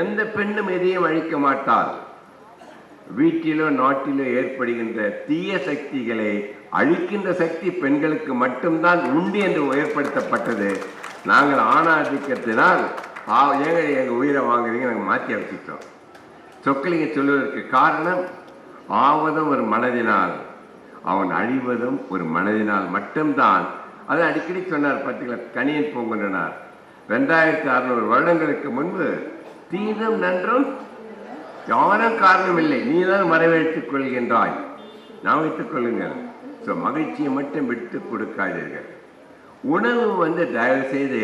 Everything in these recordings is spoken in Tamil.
எந்த பெண்ணும் எதையும் அழிக்க மாட்டாள். வீட்டிலோ நாட்டிலோ ஏற்படுகின்ற தீய சக்திகளை அழிக்கின்ற சக்தி பெண்களுக்கு மட்டும்தான் உண்டு என்று ஏற்படுத்தப்பட்டது. நாங்கள் ஆணாதிக்கத்தினால் ஏங்க எங்கள் உயிரை வாங்குறீங்க நாங்கள் மாற்றி வச்சுட்டோம். சொக்கலிங்க சொல்வதற்கு காரணம், ஆவதும் ஒரு மனதினால் அவன் அழிவதும் ஒரு மனதினால் மட்டும்தான். அதை அடிக்கடி சொன்னார். பார்த்தீங்களா, கணியன் பூங்குன்றனார் 2600 வருடங்களுக்கு முன்பு தீதும் நன்றும் யாரும் காரணம் இல்லை, நீ தான் வரவேற்றுக் கொள்கின்றாய், நான் வைத்துக் கொள்ளுங்கள். ஸோ மகிழ்ச்சியை மட்டும் விட்டு கொடுக்காதீர்கள். உணவு தயவு செய்து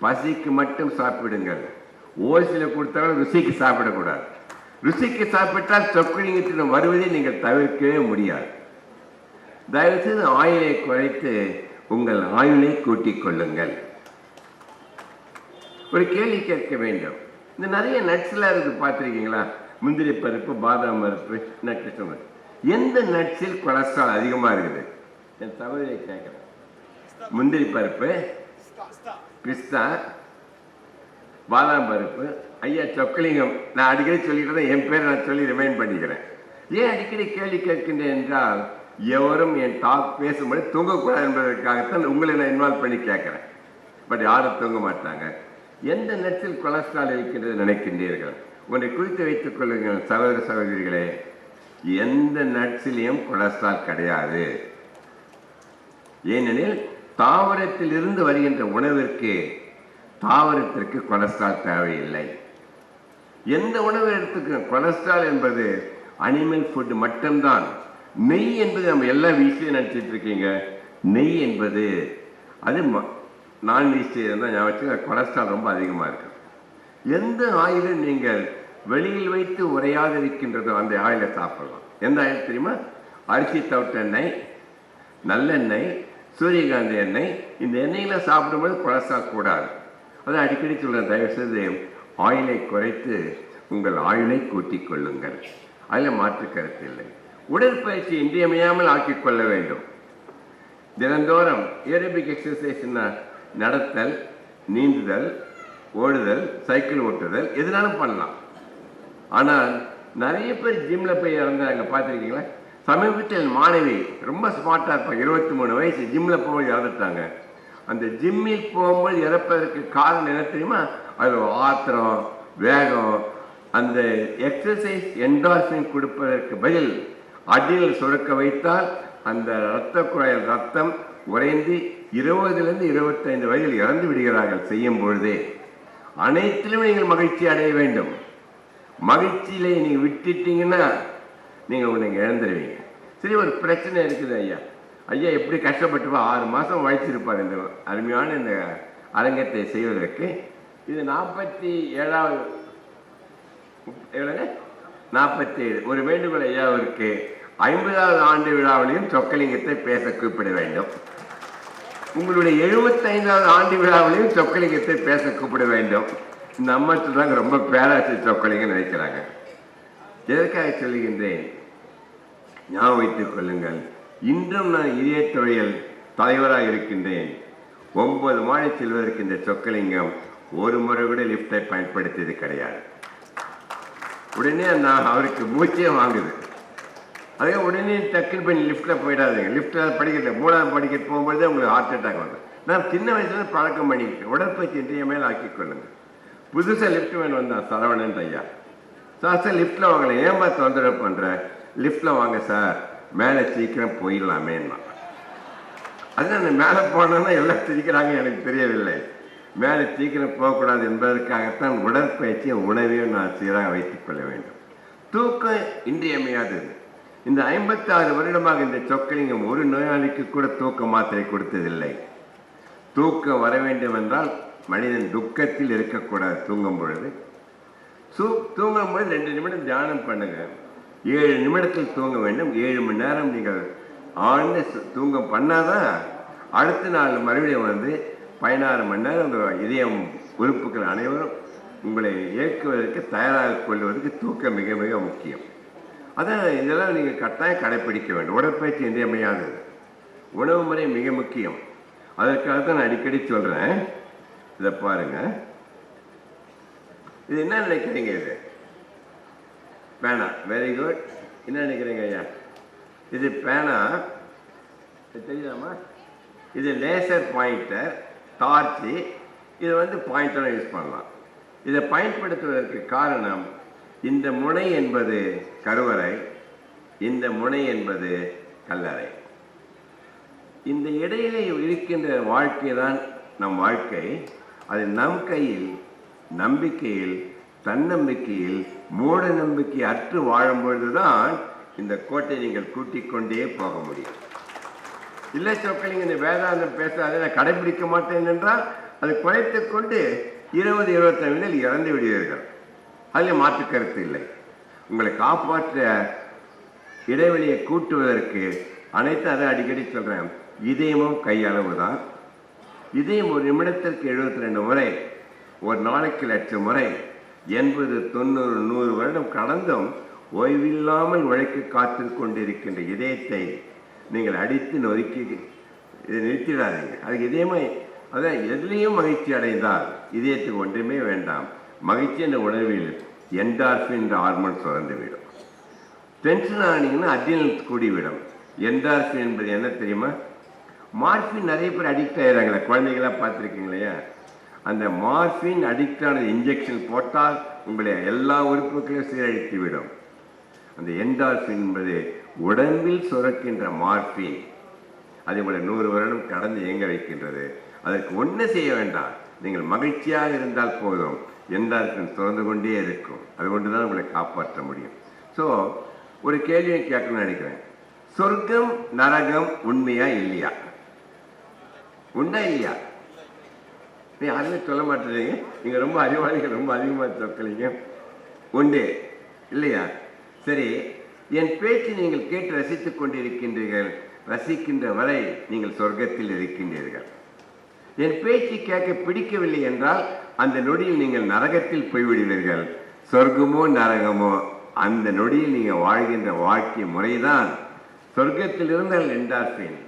பசிக்கு மட்டும் சாப்பிடுங்கள். ஓசியில் கொடுத்தாலும் ருசிக்கு சாப்பிடக்கூடாது. ருசிக்கு சாப்பிட்டால் சொக்கலிங்கத்திடம் வருவதை நீங்கள் தவிர்க்கவே முடியாது. தயவு செய்து ஆயிலை குறைத்து உங்கள் ஆயுளை கூட்டிக் கொள்ளுங்கள். ஒரு கேள்வி கேட்க வேண்டும். இந்த நிறைய நட்ஸ்லாம் இருக்குது, பார்த்துருக்கீங்களா? முந்திரி பருப்பு, பாதாம் பருப்பு, நட்ஸ். எந்த நட்ஸில் கொலஸ்ட்ரால் அதிகமாக இருக்குது? என் சகோதரியை கேட்குறேன். முந்திரி பருப்பு, பிஸ்தா, பாதாம் பருப்பு. ஐயா சொக்கலிங்கம், நான் அடிக்கடி சொல்லிட்டு தான் என் பேரை நான் சொல்லி ரிமைண்ட் பண்ணிக்கிறேன். ஏன் அடிக்கடி கேள்வி கேட்கின்றேன் என்றால், எவரும் என் டாக் பேசும்போது தூங்கக்கூடாது என்பதற்காகத்தான் உங்களை நான் இன்வால்வ் பண்ணி கேட்குறேன். பட் யாரும் தூங்க மாட்டாங்க. எந்த நட்ஸில் கொலஸ்ட்ரால் இருக்கின்றது நினைக்கின்றீர்கள்? உங்களை குறித்து வைத்துக் கொள்ளுங்கள் சகோதர சகோதரிகளே. எந்த நட்ஸிலையும் கொலஸ்ட்ரால் கிடையாது. ஏனெனில் தாவரத்தில் இருந்து வருகின்ற உணவிற்கு தாவரத்திற்கு கொலஸ்ட்ரால் தேவையில்லை. எந்த உணவு எடுத்துக்க கொலஸ்ட்ரால் என்பது அனிமல் ஃபுட் மட்டும்தான். நெய் என்பது நம்ம எல்லா வீட்லையும் நினச்சிட்டு இருக்கீங்க. நெய் என்பது அது நான் வெஜிடேரியன் தான் ஞாபகம். கொலஸ்ட்ரால் ரொம்ப அதிகமாக இருக்கு. எந்த ஆயிலும் நீங்கள் வெளியில் வைத்து உரையாது இருக்கின்றதோ அந்த ஆயிலை சாப்பிடலாம். எந்த ஆயில் தெரியுமா? அரிசி தவிட்ட எண்ணெய், நல்லெண்ணெய், சூரியகாந்தி எண்ணெய். இந்த எண்ணெயில சாப்பிடும்போது கொலஸ்ட்ரால் கூடாது. அதை அடிக்கடி சொல்கிறேன். தயவுசெய்து ஆயிலை குறைத்து உங்கள் ஆயுளை கூட்டிக் கொள்ளுங்கள். அதில் மாற்று கருத்து இல்லை. உடற்பயிற்சி இன்றியமையாமல் ஆக்கிக்கொள்ள வேண்டும். தினந்தோறும் ஏரோபிக் எக்ஸசைஸ்னா நடத்தல், நீந்துதல், ஓடுதல், சைக்கிள் ஓட்டுதல் எதுனாலும் பண்ணலாம். ஆனால் நிறைய பேர் ஜிம்மில் போய் இறந்தாங்க, பார்த்துருக்கீங்களா? சமீபத்தில் மாணவி ரொம்ப ஸ்மார்ட்டாக இருப்பாங்க, 23 வயசு, ஜிம்மில் போகும்போது இறந்துட்டாங்க. அந்த ஜிம்மில் போகும்போது இறப்பதற்கு காரணம் என்ன தெரியுமா? அது ஆத்திரம், வேகம். அந்த எக்ஸசைஸ் என்டார்பின் கொடுப்பதற்கு பதில் அடியில் சுரக்க வைத்தால் அந்த இரத்த குழாயில் ரத்தம் உறைந்து 20லிருந்து 25 வயதில் இறந்து விடுகிறார்கள். செய்யும் பொழுதே அனைத்திலும் நீங்கள் மகிழ்ச்சி அடைய வேண்டும். மகிழ்ச்சியிலே நீங்கள் விட்டுட்டீங்கன்னா நீங்கள் இழந்துருவீங்க. சரி, ஒரு பிரச்சனை இருக்குது ஐயா. ஐயா எப்படி கஷ்டப்பட்டுப்பா 6 மாதம் வயசிருப்பார் இந்த அருமையான இந்த அரங்கத்தை செய்வதற்கு. இது 47வது 47. ஒரு வேண்டுகோள் ஐயாவிற்கு 50வது ஆண்டு விழாவிலையும் சொக்கலிங்கத்தை பேச கூப்பிட வேண்டும். உங்களுடைய 75வது ஆண்டு விழாவிலையும் சொக்கலிங்கத்தை பேச கூப்பிட வேண்டும். இந்த அம்மா சொல்றாங்க ரொம்ப பேராசி சொக்கலிங்கம் நினைக்கிறாங்க. எதற்காக சொல்லுகின்றேன்? ஞாபகம் வைத்துக் கொள்ளுங்கள். இன்றும் நான் இதய துறையில் தலைவராக இருக்கின்றேன். 9 மாடி செல்வதற்கு இந்த சொக்கலிங்கம் ஒரு முறை கூட லிப்டை பயன்படுத்தியது கிடையாது. உடனே நான் அவருக்கு மூச்சே வாங்குது. அதே உடனே டக்குன்னு பண்ணி லிஃப்ட்டில் போயிடாதுங்க. லிஃப்ட்டில் படிக்கல 3வது படிக்கட்டு போகும்போது உங்களுக்கு ஹார்ட் அட்டாக் வருது. நான் சின்ன வயசுல பழக்கம் பண்ணிக்கிட்டேன். உடற்பயிற்சி இன்றைய மேலே ஆக்கிக் கொள்ளுங்க. புதுசாக லிஃப்ட் மேன் வந்தான் சரவணன் ஐயா. சார் லிஃப்ட்டில் வாங்கலை, ஏன்பா தொந்தரவு பண்ணுறேன்? லிஃப்ட்டில் வாங்க சார், மேலே சீக்கிரம் போயிடலாமேன்னா. அது அந்த மேலே போனோன்னா எல்லாம் சிரிக்கிறாங்க, எனக்கு தெரியவில்லை. மேலே சீக்கிரம் போகக்கூடாது என்பதற்காகத்தான் உடற்பயிற்சியை உணவையும் நான் சீராக வைத்துக் கொள்ள வேண்டும். தூக்கம் இன்றியமையாதது. இந்த 56 வருடமாக இந்த சொக்கலிங்கம் ஒரு நோயாளிக்கு கூட தூக்க மாத்திரை கொடுத்ததில்லை. தூக்கம் வர வேண்டும் என்றால் மனிதன் துக்கத்தில் இருக்கக்கூடாது. தூங்கும் பொழுது தூங்கும் போது 2 நிமிடம் தியானம் பண்ணுங்க. 7 நிமிடத்தில் தூங்க வேண்டும். 7 மணி நேரம் நீங்கள் ஆழ்ந்த தூங்கம் பண்ணாதான் அடுத்த நாள் மறுபடியும் 16 மணி நேரம் உங்கள் இதயம் உறுப்புகள் அனைவரும் உங்களை இயக்குவதற்கு தயாராக கொள்வதற்கு தூக்கம் மிக மிக முக்கியம். அதான் இதெல்லாம் நீங்கள் கட்டாயம் கடைப்பிடிக்க வேண்டும். உடற்பயிற்சி இன்றியமையாதது. உணவு முறை மிக முக்கியம். அதற்காக தான் நான் அடிக்கடி சொல்கிறேன். இதை பாருங்க, இது என்ன நினைக்கிறீங்க? இது பேனா. Very good. என்ன நினைக்கிறீங்க ஐயா? இது பேனா தெரியுதாமா? இது லேசர் பாயிண்டர், டார்ச்சு. இது பாயிண்டரை யூஸ் பண்ணலாம். இதை பயன்படுத்துவதற்கு காரணம், இந்த முனை என்பது கருவறை, இந்த முனை என்பது கல்லறை. இந்த இடையிலே இருக்கின்ற வாழ்க்கை தான் நம் வாழ்க்கை. அது நம் கையில், நம்பிக்கையில், தன்னம்பிக்கையில், மூட நம்பிக்கை அற்று வாழும்பொழுதுதான் இந்த கோட்டை நீங்கள் கூட்டிக் கொண்டே போக முடியும். இல்லை சொக்கலிங்க இந்த வேதாந்தம் பேசாத, நான் கடைபிடிக்க மாட்டேன் என்றால் அதை குறைத்துக் கொண்டு 20-25 இறந்து விடுவீர்கள். அதில் மாற்று கருத்து இல்லை. உங்களை காப்பாற்ற இடைவெளியை கூட்டுவதற்கு அனைத்து, அதை அடிக்கடி சொல்றேன், இதயமும் கையளவு தான். இதயம் ஒரு நிமிடத்திற்கு 72 முறை, ஒரு நாளைக்கு 1,00,000 முறை, 80, 90, 100 வருடம் கடந்தும் ஓய்வில்லாமல் உழைக்க காத்து கொண்டிருக்கின்ற இதயத்தை நீங்கள் அடித்து நொறுக்கி நிறுத்திடாதீங்க. அதுக்கு இதயமே அதான் எதுலேயும் மகிழ்ச்சி அடைந்தால் இதயத்துக்கு ஒன்றுமே வேண்டாம். மகிழ்ச்சி என்ற உணர்வில் என்டார்ஃபின் என்ற ஹார்மோன் சுரந்துவிடும். டென்ஷன் ஆனீங்கன்னா அட்ரினல் கூடிவிடும். என்டார்ஃபின் என்பது என்ன தெரியுமா? மார்பின். நிறைய பேர் அடிக்ட் ஆகிறாங்களே, குழந்தைகளாக பார்த்துருக்கீங்களா? அந்த மார்பின் அடிக்ட் ஆனது இன்ஜெக்ஷன் போட்டால் உங்களை எல்லா உறுப்புகளையும் சீரழித்து விடும். அந்த என்டார்ஃபின் என்பது உடம்பில் சுரக்கின்ற மார்பின். அது உங்களை 100 வருடம் கடந்து இயங்க வைக்கின்றது. அதற்கு ஒன்றும் செய்ய வேண்டாம். நீங்கள் மகிழ்ச்சியாக இருந்தால் போதும், என்டார்ஃபின் சுரந்து கொண்டே இருக்கும். அது கொண்டு தான் உங்களை காப்பாற்ற முடியும். ஸோ ஒரு கேள்வியை கேட்கணும்னு நினைக்கிறேன். சொர்க்கம் நரகம் உண்மையா இல்லையா? உண்டா இல்லையா? நீ யாருமே சொல்ல மாட்டேறீங்க. நீங்க ரொம்ப அறிவாளிகள், ரொம்ப அதிகமாக சொற்களீங்க. உண்டு இல்லையா? சரி, என் பேச்சு நீங்கள் கேட்டு ரசித்துக் கொண்டிருக்கின்றீர்கள். ரசிக்கின்ற வரை நீங்கள் சொர்க்கத்தில் இருக்கின்றீர்கள். என் பேச்சு கேட்க பிடிக்கவில்லை என்றால் அந்த நொடியில் நீங்கள் நரகத்தில் போய்விடுவீர்கள். சொர்க்கமோ நரகமோ அந்த நொடியில் நீங்கள் வாழ்கின்ற வாழ்க்கை முறைதான். சொர்க்கத்தில் இருந்தால் என்டார்ஃபின்,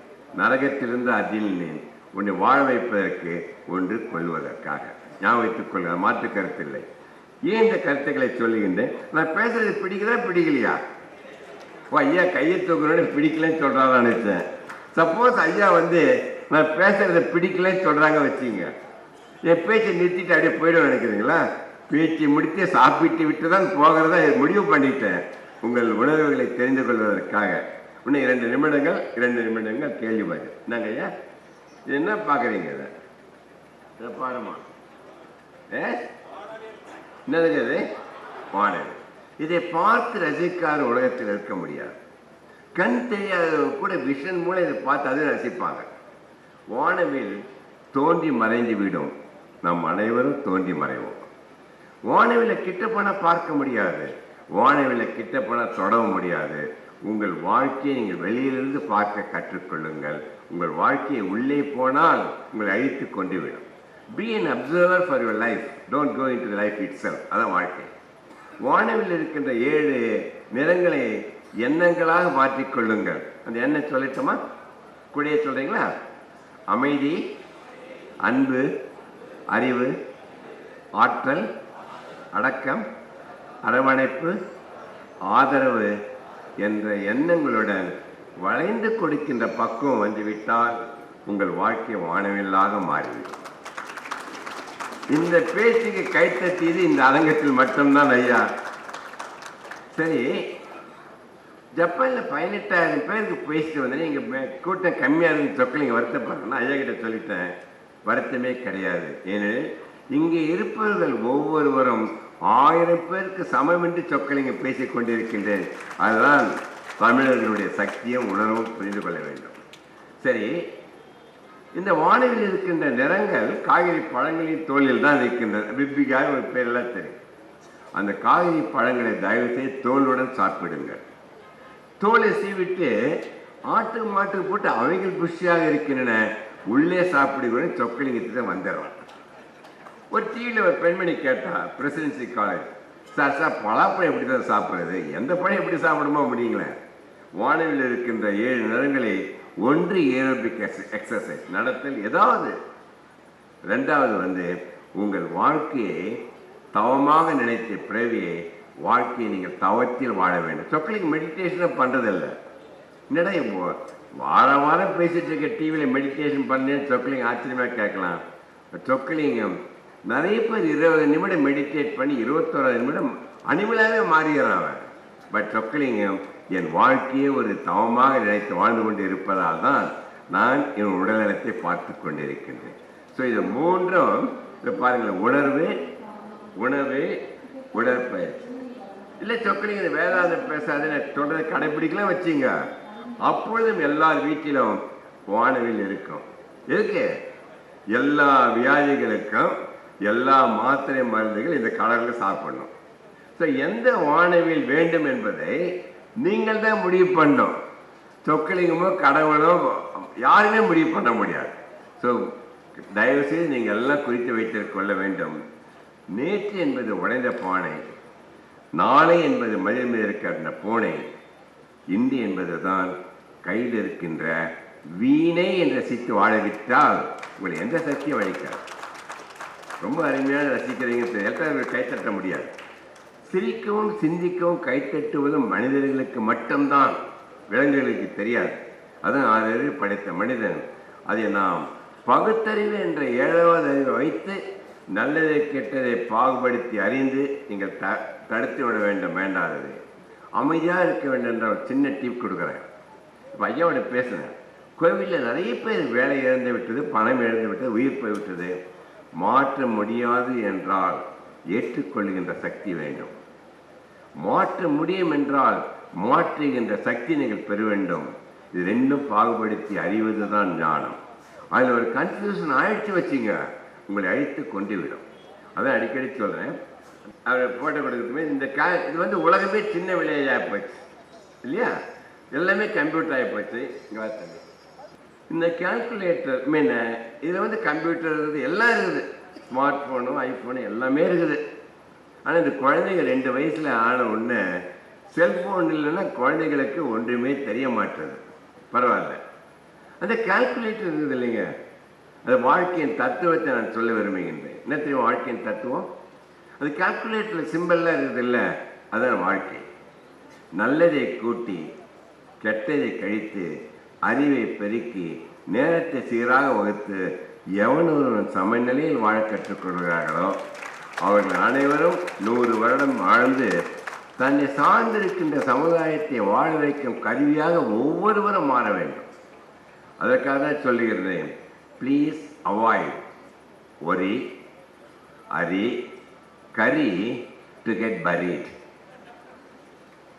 நரகத்தில் இருந்தால் அட்ரினலின். உன்னை வாழ வைப்பதற்கு, ஒன்று கொள்வதற்காக. ஞாபகம் வைத்துக் கொள்கிற மாற்று கருத்தில்லை. ஏன் இந்த கருத்துக்களை சொல்லுகின்றேன்? நான் பேசுறது பிடிக்குதா பிடிக்கலையா? ஓ ஐயா கையை தூக்கணும்னு பிடிக்கலன்னு சொல்றாங்க நினைச்சேன். சப்போஸ் ஐயா நான் பேசுறத பிடிக்கலன்னு சொல்றாங்க வச்சுங்க, என் பேச்சை நிறுத்திட்டு அப்படியே போயிடுவேன் நினைக்கிறீங்களா? பேச்சை முடித்து சாப்பிட்டு விட்டு தான் போகிறதா முடிவு பண்ணிட்டேன், உங்கள் உணர்வுகளை தெரிந்து கொள்வதற்காக. இன்னும் 2 நிமிடங்கள் கேள்வி பதில். என்னங்க ஐயா இது என்ன பார்க்குறீங்க? இதை பாருமா, என்னதுங்க இது? வானவில். இதை பார்த்து ரசிக்காத உலகத்தில் இருக்க முடியாது. கண் தெரியாத கூட விஷன் மூலம் இதை பார்த்து அதை ரசிப்பாங்க. வானவில் தோன்றி மறைந்து விடும், நம் அனைவரும் தோன்றி மறைவோம். வானவில்லை கிட்ட போனால் பார்க்க முடியாது, வானவில்லை கிட்ட போனால் தொடவும் முடியாது. உங்கள் வாழ்க்கையை நீங்கள் வெளியிலிருந்து பார்க்க கற்றுக்கொள்ளுங்கள். உங்கள் வாழ்க்கையை உள்ளே போனால் உங்களை அழித்து கொண்டு விடும். Be an observer for your life. Don't go into the life itself. அதான் வாழ்க்கை. வானவில் இருக்கின்ற 7 நிறங்களை எண்ணங்களாக மாற்றிக்கொள்ளுங்கள். அந்த எண்ணம் சொல்லட்டுமா? கூடிய சொல்றீங்களா? அமைதி, அன்பு, அறிவு, ஆற்றல், அடக்கம், அரவணைப்பு, ஆதரவு என்ற எண்ணங்களுடன் வளைந்து கொடுக்கின்ற பக்குவம் வந்துவிட்டால் உங்கள் வாழ்க்கை வானவில்லாக மாறிவிடும். இந்த பேச்சுக்கு கைத்தட்டியது இந்த அரங்கத்தில் மட்டும்தான் ஐயா. சரி, ஜப்பான்ல 18,000 பேருக்கு பேசிட்டு வந்தேன். இங்க கூட்டம் கம்மியா இருந்து சொக்கலிங்க வருத்தப்படுறேன்னா ஐயா கிட்ட சொல்லிட்டேன், வருத்தமே கிடையாது. ஏனெனில் இங்கே இருப்பவர்கள் ஒவ்வொருவரும் 1000 பேருக்கு சமம் என்று சொக்கலிங்க பேசிக் கொண்டிருக்கின்றேன். அதுதான் தமிழர்களுடைய சக்தியும் உணர்வும் புரிந்து கொள்ள வேண்டும். சரி, இந்த வானவில் இருக்கின்ற நிறங்கள் காய்கறி பழங்களின் தோலில் தான் இருக்கின்றன. பிப்பிக்காய் ஒரு பேரெல்லாம் தெரியும். அந்த காய்கறி பழங்களை தயவு செய்து தோலுடன் சாப்பிடுங்கள். தோலை சீவிட்டு ஆட்டு மாட்டுக்கு போட்டு அவைகள் புஷியாக இருக்கின்றன, உள்ளே சாப்பிடுகிற சொக்கலிங்கத்தை வந்துடுறான். ஒரு டிவியில் ஒரு பெண்மணி கேட்டா, பிரசிடென்சி காலேஜ், சார் பலாப்பழம் எப்படி தான் சாப்பிட்றது? எந்த பழம் எப்படி சாப்பிடுமோ முடியுங்களேன். வானவில் இருக்கின்ற 7 நிறங்களை ஒன்று ஏரோபிக் எக்ஸசைஸ் நடத்தல் ஏதாவது. 2வது உங்கள் வாழ்க்கையை தவமாக நினைத்த பிறவியை வாழ்க்கையை நீங்கள் தவத்தில் வாழ வேண்டும். சொக்கலிங்க மெடிடேஷனை பண்ணுறதில்ல. என்னடா இப்போ வாரம் பேசிட்டு இருக்க டிவியில் மெடிடேஷன் பண்ணேன்னு சொக்கலிங்க ஆச்சரியமாக கேட்கலாம். சொக்கலிங்கம் நிறைய பேர் 20 நிமிடம் மெடிடேட் பண்ணி 21 நிமிடம் அனிமலாகவே மாறுகிறான் அவன். பட் சொக்கலிங்கம் என் வாழ்க்கையை ஒரு தவமாக நினைத்து வாழ்ந்து கொண்டு இருப்பதால் தான் நான் என் உடல்நலத்தை பார்த்து கொண்டிருக்கின்றேன். ஸோ இது மூன்றும் பாருங்களேன், உணவு உடற்பயிற்சி. இல்லை சொக்கலிங்க வேதாந்தம் பேசாதுன்னு சொல்றதை கடைபிடிக்கலாம் வச்சுங்க, அப்பொழுதும் எல்லார் வீட்டிலும் வானவில் இருக்கும். எதுக்கு? எல்லா வியாதிகளுக்கும் எல்லா மாத்திரை மருந்துகள் இந்த கடலில் சாப்பிடணும். ஸோ எந்த வானவில் வேண்டும் என்பதை நீங்கள் தான் முடிவு பண்ணணும். சொக்கலிங்கமோ கடவுளோ யாருமே முடிவு பண்ண முடியாது. ஸோ தயவுசெய்து நீங்கள் எல்லாம் குறித்து வைத்துக் கொள்ள வேண்டும். நேற்று என்பது உடைந்த பானை, நாளை என்பது மதில் மீது இருக்கிற பூனை, இன்று என்பது தான் கையில் இருக்கின்ற வீணை என்ற சித்து வாழவிட்டால் உங்களை எந்த சக்தியும் வழிக்காது. ரொம்ப அருமையான ரசிக்கிறீங்க, எல்லாரும் கைத்தட்ட முடியாது. சிரிக்கவும் சிந்திக்கவும் கைத்தட்டுவதும் மனிதர்களுக்கு மட்டும்தான், விலங்குகளுக்கு தெரியாது. அதுவும் 6 அறிவு படைத்த மனிதன். அதை நாம் பகுத்தறிவு என்ற 7வது அறிவை வைத்து நல்லதை கெட்டதை பாகுபடுத்தி அறிந்து நீங்கள் தடுத்து விட வேண்டும். வேண்டாதது அமைதியாக இருக்க வேண்டும் என்ற ஒரு சின்ன டிப் கொடுக்குறேன். இப்போ ஐயாவோட பேசுகிறேன். கோவிலில் நிறைய பேர் வேலை இழந்து விட்டது, பணம் இழந்து விட்டது, உயிர் போய்விட்டது. மாற்ற முடியாது என்றால் ஏற்றுக்கொள்கின்ற சக்தி வேண்டும். மாற்ற முடியும் என்றால் மாற்றுகின்ற சக்தி நீங்கள் பெற வேண்டும். இது ரெண்டும் பாகுபடுத்தி அறிவது தான் ஞானம். அதில் ஒரு கன்ஃபியூஷன் ஆயிடுச்சு வச்சுங்க, உங்களை அழித்து கொண்டு விடும். அதான் அடிக்கடி சொல்கிறேன். அவர் போட்டோ கொடுக்குறதுமே இந்த இது வந்து உலகமே சின்ன விலையாக போச்சு இல்லையா? எல்லாமே கம்ப்யூட்டர் ஆகி போச்சு. இங்கே பார்த்து இந்த கால்குலேட்டர் மீன் இதில் வந்து கம்ப்யூட்டர் இருக்குது, எல்லாம் இருக்குது, ஸ்மார்ட் ஃபோனு ஐஃபோனு எல்லாமே இருக்குது. ஆனால் இந்த குழந்தைங்க 2 வயசில் ஆன உடனே செல்ஃபோன் இல்லைன்னா குழந்தைங்களுக்கு ஒன்றுமே தெரிய மாட்டேது. பரவாயில்ல, அந்த கால்குலேட்டர் இருக்குது இல்லைங்க, அது வாழ்க்கையின் தத்துவத்தை நான் சொல்ல விரும்புகின்றேன். என்ன தெரியும் வாழ்க்கையின் தத்துவம்? அது கால்குலேட்டரில் சிம்பிளாக இருக்குது இல்லை, அதுதான் வாழ்க்கை. நல்லதை கூட்டி கெட்டதை கழித்து அறிவை பெருக்கி நேரத்தை சீராக வகுத்து எவனொருவன் சமநிலையில் வாழ கற்றுக்கொள்கிறார்களோ அவர்கள் அனைவரும் 100 வருடம் வாழ்ந்து தன்னை சார்ந்திருக்கின்ற சமுதாயத்தை வாழ வைக்கும் கருவியாக ஒவ்வொருவரும் மாற வேண்டும். அதற்காக தான் சொல்லுகிறேன், please avoid worry hurry curry to get buried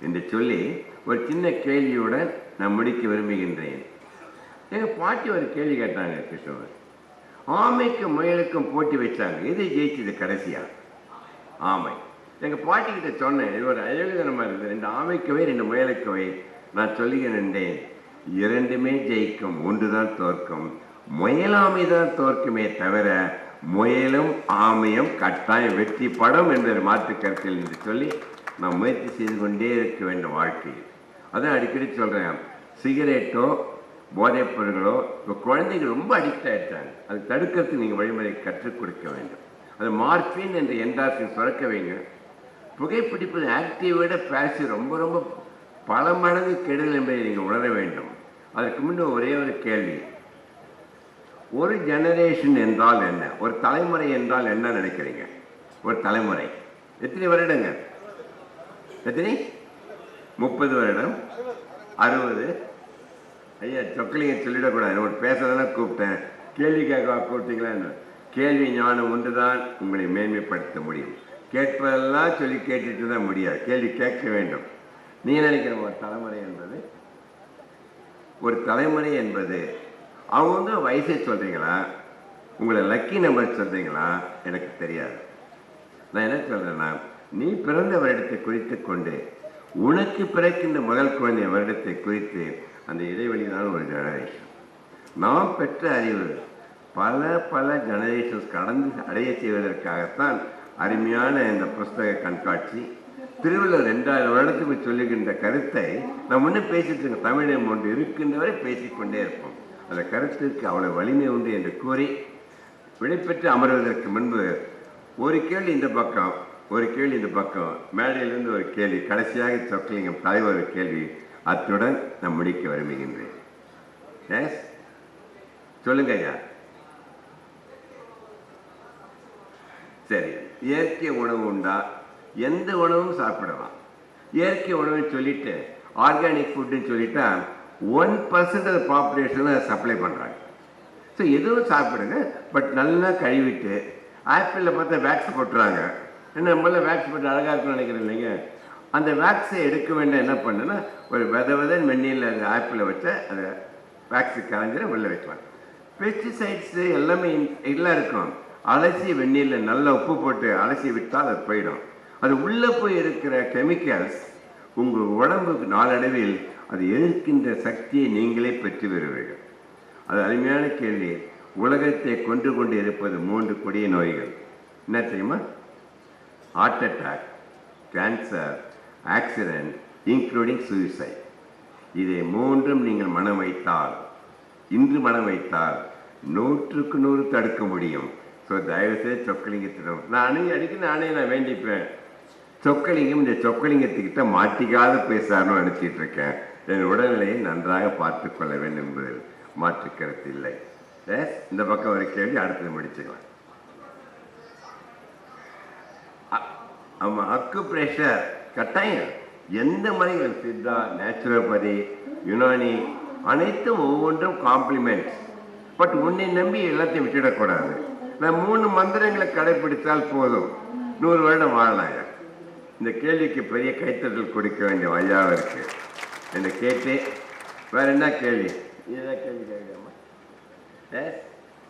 என்று சொல்லி ஒரு சின்ன கேள்வியுடன் நான் முடிக்க விரும்புகின்றேன். எங்கள் பாட்டி ஒரு கேள்வி கேட்டாங்க, கிருஷ்ணவர். ஆமைக்கும் முயலுக்கும் போட்டி வச்சாங்க, எது ஜெயிச்சது கடைசியா? ஆமை. எங்கள் பாட்டிக்கிட்ட சொன்னேன், இது ஒரு அழகுதனமாக இருக்குது, 2 ஆமைக்கவை 2 முயலுக்கவை. நான் சொல்லுகிறேன், இரண்டுமே ஜெயிக்கும், ஒன்று தான் தோற்கும். முயலாமை தான் தோற்குமே தவிர முயலும் ஆமையும் கட்டாயம் வெற்றி படம் என்ற மாற்று கருத்தில் என்று சொல்லி நான் முயற்சி செய்து கொண்டே இருக்க வேண்டும் வாழ்க்கையில். அதான் அடிக்கடி சொல்கிறேன், சிகரெட்டோ போதைப் பொருள்களோ இப்போ குழந்தைகள் ரொம்ப அடிக்ட் ஆகிட்டாங்க. அது தடுக்கிறதுக்கு நீங்கள் வழிமுறை கற்றுக் கொடுக்க வேண்டும். அது மார்பின் என்ற என்டார்பின் சுரக்க வைங்க. புகைப்பிடிப்பது ஆக்டிவை விட பேசிவ் ரொம்ப ரொம்ப பல மடங்கு கெடுதல் என்பதை நீங்கள் உணர வேண்டும். அதற்கு முன்னே ஒரே ஒரு கேள்வி, ஒரு ஜெனரேஷன் என்றால் என்ன? ஒரு தலைமுறை என்றால் என்ன நினைக்கிறீங்க? ஒரு தலைமுறை எத்தனை வருடங்கள்? எத்தனை? 30 வருடம், 60. ஐயா சொக்கலிங்க சொல்லிடக்கூடாது, ஒரு பேசுறதுனா கூப்பிட்டேன், கேள்வி கேட்க கூப்பிட்டீங்களான்னு. கேள்வி ஞானம் ஒன்று தான் உங்களை மேன்மைப்படுத்த முடியும். கேட்பதெல்லாம் சொல்லி கேட்டுட்டு தான் முடியாது, கேள்வி கேட்க வேண்டும். நீ நினைக்கிற ஒரு தலைமுறை என்பது, ஒரு தலைமுறை என்பது அவங்க வயசை சொல்கிறீங்களா, உங்களை லக்கி நம்பர் சொல்கிறீங்களா எனக்கு தெரியாது. நான் என்ன சொல்கிறேன்னா, நீ பிறந்த வருடத்தை குறித்து கொண்டு உனக்கு பிறக்கின்ற முதல் குழந்தை வருடத்தை குறித்து அந்த இடைவெளி தான் ஒரு ஜெனரேஷன். நாம் பெற்ற அறிவு பல ஜெனரேஷன்ஸ் கடந்து அடைய செய்வதற்காகத்தான் அருமையான இந்த புஸ்தக கண்காட்சி. திருவள்ளுவர் 2000 வருடத்துக்கு சொல்லுகின்ற கருத்தை நாம் முன்னே பேசிட்டு இருக்க தமிழகம் ஒன்று இருக்கின்றவரை பேசிக்கொண்டே இருப்போம். அந்த கருத்திற்கு அவ்வளோ வலிமை உண்டு என்று கூறி விடைபெற்று அமர்வதற்கு முன்பு ஒரு கேள்வி இந்த பக்கம் ஒரு கேள்வி இந்த பக்கம் மேடையிலிருந்து ஒரு கேள்வி, கடைசியாக சொக்கலிங்கம் தலைவர் ஒரு கேள்வி, அத்துடன் நான் முடிக்க விரும்புகின்றேன். எஸ், சொல்லுங்க ஐயா. சரி, இயற்கை உணவு உண்டா? எந்த உணவும் சாப்பிடலாம். இயற்கை உணவுன்னு சொல்லிட்டு ஆர்கானிக் ஃபுட்டுன்னு சொல்லிட்டா 1% ஆஃப் பாப்புலேஷனை சப்ளை பண்ணுறாங்க. ஸோ எதுவும் சாப்பிடுங்க, பட் நல்லா கழுவிட்டு. ஆப்பிளில் பார்த்தா வேக்ஸ் போட்டுறாங்க. என்ன நம்மள வேக்ஸ் போட்டு அழகாக இருக்குன்னு நினைக்கிறேன் இல்லைங்க. அந்த வேக்ஸை எடுக்க வேண்டாம். என்ன பண்ணுன்னா, ஒரு விதன் வெந்நீரில் அந்த ஆப்பிளை வச்சா அந்த வேக்ஸு கரைஞ்சிட வெளில வைப்பாங்க. பெஸ்டிசைட்ஸு எல்லாமே எல்லாம் இருக்கும். அலசி வெந்நீரில் நல்லா உப்பு போட்டு அலசி விட்டால் அது போயிடும். அது உள்ளே போய் இருக்கிற கெமிக்கல்ஸ் உங்கள் உடம்புக்கு நாளடைவில் அது எதிர்க்கின்ற சக்தியை நீங்களே பெற்று வருவீர்கள். அது அருமையான கேள்வி. உலகத்தை கொண்டு இருப்பது 3 கொடிய நோய்கள். என்ன தெரியுமா? Heart attack, cancer, accident, including suicide. இதை 3ம் நீங்கள் மனம் வைத்தால், இன்று மனம் வைத்தால் 100க்கு 100 தடுக்க முடியும். ஸோ தயவுசெய்து சொக்கலிங்கத்திடம் நான் வேண்டிப்பேன். சொக்கலிங்கம் இந்த சொக்கலிங்கத்துக்கிட்ட மாட்டிக்காத பேசாருன்னு நினச்சிட்டு இருக்கேன். என் உடல்நிலையை நன்றாக பார்த்து கொள்ள வேண்டும் என்பதில் மாற்று கருத்து இல்லை. இந்த பக்கம் ஒரு கேள்வி, அடுத்தது முடிச்சுக்கலாம். ஆமாம், அக்கு பிரஷர் கட்டாயம். எந்த முறைகள் சித்தா, நேச்சுரோபதி, யுனானி அனைத்தும் ஒவ்வொன்றும் காம்ப்ளிமெண்ட்ஸ். பட் உன்னை நம்பி எல்லாத்தையும் விட்டுடக்கூடாது. நான் 3 மந்திரங்களை கடைபிடித்தால் போதும், 100 வருடம் வாழலாம். இந்த கேள்விக்கு பெரிய கைத்தட்டல் கொடுக்க வேண்டிய ஐயாவிற்கு என்னை கேட்டு வேற என்ன கேள்வி? இதுதான் கேள்வி கேட்கலாமா?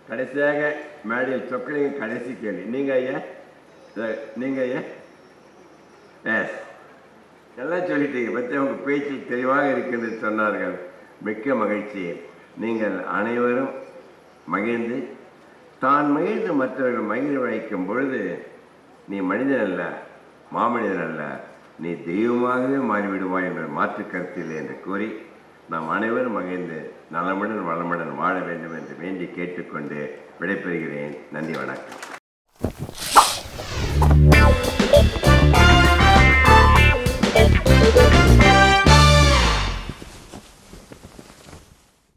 கடைசியாக மேடையில் சொக்கலிங்க கடைசி கேள்வி. நீங்கள் ஐயா, நீங்கள் ஐயா எல்லாம் சொல்லிட்டீங்க. பற்றி அவங்க பேச்சில் தெளிவாக இருக்குன்னு சொன்னார்கள். மிக்க மகிழ்ச்சி. நீங்கள் அனைவரும் மகிழ்ந்து, தான் மகிழ்ந்து மற்றவர்கள் மகிழ வைக்கும் பொழுது நீ மனிதன் அல்ல, மாமனிதன் அல்ல, நீ தெய்வமாகவே மாறிவிடுவாய் என்ற மாற்று கருத்தில் என்று கூறி, நாம் அனைவரும் மகிழ்ந்து நலமுடன் வளமுடன் வாழ வேண்டும் என்று வேண்டி கேட்டுக்கொண்டு விடைபெறுகிறேன். நன்றி, வணக்கம்.